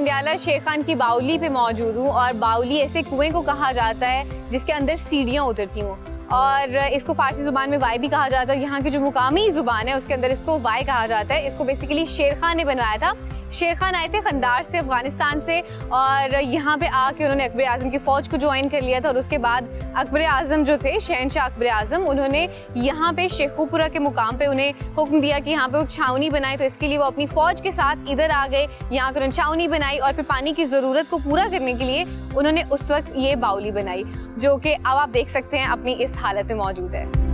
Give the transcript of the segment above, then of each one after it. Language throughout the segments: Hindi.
जंडियाला शेर खान की बावली पे मौजूद हूँ और बावली ऐसे कुएं को कहा जाता है जिसके अंदर सीढ़ियाँ उतरती हूँ और इसको फारसी ज़ुबान में वाई भी कहा जाता है। यहाँ की जो मुकामी ज़ुबान है उसके अंदर इसको वाई कहा जाता है। इसको बेसिकली शेर खान ने बनवाया था। शेर खान आए थे खंडार से, अफगानिस्तान से, और यहाँ पे आके उन्होंने अकबर आज़म की फ़ौज को ज्वाइन कर लिया था। और उसके बाद अकबर आज़म जो थे, शहनशाह अकबर आज़म, उन्होंने यहाँ पे शेखुपुरा के मुकाम पे उन्हें हुक्म दिया कि यहाँ पे वो छावनी बनाए। तो इसके लिए वो अपनी फ़ौज के साथ इधर आ गए, यहाँ पर उन्होंने छावनी बनाई और फिर पानी की ज़रूरत को पूरा करने के लिए उन्होंने उस वक्त ये बावली बनाई, जो कि अब आप देख सकते हैं अपनी इस हालत में मौजूद है।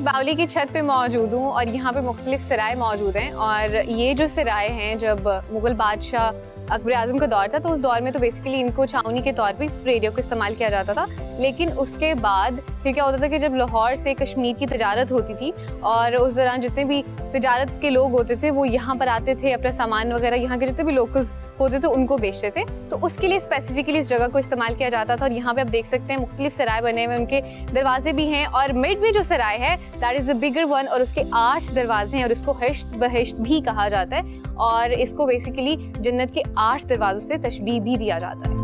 बावली की छत पे मौजूद हूँ और यहाँ पे मुख्तलिफ सराय मौजूद हैं। और ये जो सराय हैं, जब मुग़ल बादशाह अकबर आज़म का दौर था तो उस दौर में तो बेसिकली इनको छावनी के तौर पे रेडियो का इस्तेमाल किया जाता था। लेकिन उसके बाद फिर क्या होता था कि जब लाहौर से कश्मीर की तजारत होती थी और उस दौरान जितने भी तजारत के लोग होते थे वो यहाँ पर आते थे, अपना सामान वगैरह यहाँ के जितने भी लोकल्स होते थे उनको बेचते थे। तो उसके लिए स्पेसिफिकली इस जगह को इस्तेमाल किया जाता था। और यहाँ पे आप देख सकते हैं मुख्तलिफ सराय बने हुए, उनके दरवाजे भी हैं। और मिड में जो सराय है that is a bigger one और उसके 8 दरवाजे हैं और इसको हिश्त बहिश्त भी कहा जाता है। और इसको बेसिकली जन्नत के 8 दरवाजों से तशबीह भी दिया जाता है।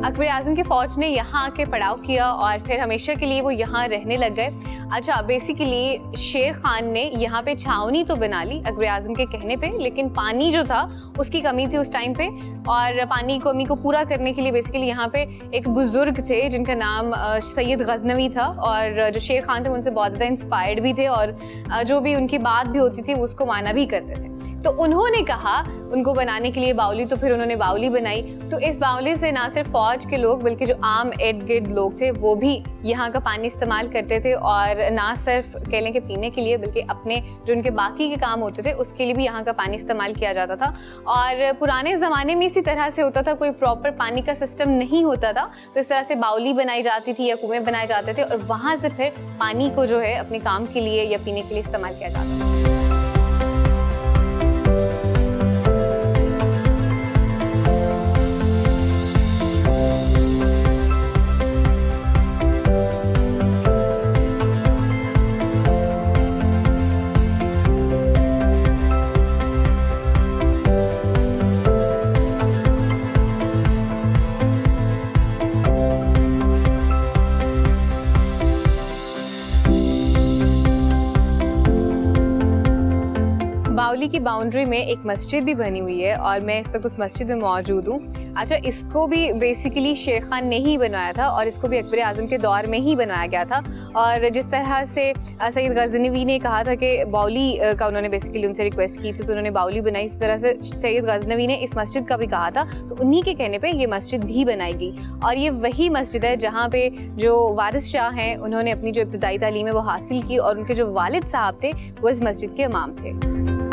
अकबर आज़म की फ़ौज ने यहाँ आके पड़ाव किया और फिर हमेशा के लिए वो यहाँ रहने लग गए। अच्छा, बेसिकली शेर खान ने यहाँ पे छावनी तो बना ली अकबर आज़म के कहने पे, लेकिन पानी जो था उसकी कमी थी उस टाइम पे। और पानी की कमी को पूरा करने के लिए बेसिकली यहाँ पे एक बुज़ुर्ग थे जिनका नाम सैयद गज़नवी था। और जो शेर खान थे उनसे बहुत ज़्यादा इंस्पायर्ड भी थे और जो भी उनकी बात भी होती थी उसको माना भी करते थे। तो उन्होंने कहा उनको बनाने के लिए बावली, तो फिर उन्होंने बावली बनाई। तो इस बावली से ना सिर्फ फ़ौज के लोग बल्कि जो आम इर्द गिर्द लोग थे वो भी यहाँ का पानी इस्तेमाल करते थे। और ना सिर्फ कह लें कि पीने के लिए बल्कि अपने जो उनके बाकी के काम होते थे उसके लिए भी यहाँ का पानी इस्तेमाल किया जाता था। और पुराने ज़माने में इसी तरह से होता था, कोई प्रॉपर पानी का सिस्टम नहीं होता था, तो इस तरह से बावली बनाई जाती थी या कुएँ बनाए जाते थे और वहाँ से फिर पानी को जो है अपने काम के लिए या पीने के लिए इस्तेमाल किया जाता था। बावली की बाउंड्री में एक मस्जिद भी बनी हुई है और मैं इस वक्त उस मस्जिद में मौजूद हूँ। अच्छा, इसको भी बेसिकली शेर खान ने ही बनवाया था और इसको भी अकबर आज़म के दौर में ही बनाया गया था। और जिस तरह से सैयद गज़नवी ने कहा था कि बावली का उन्होंने बेसिकली उनसे रिक्वेस्ट की थी तो उन्होंने बावली बनाई, इस तरह से सैयद गज़नवी ने इस मस्जिद का भी कहा था। तो उन्हीं के कहने पर यह मस्जिद भी बनाई गई और ये वही मस्जिद है जहाँ पे जो वारिस शाह हैं उन्होंने अपनी जो इब्तिदाई तालीम है वो हासिल की और उनके जो वालिद साहब थे वो इस मस्जिद के इमाम थे।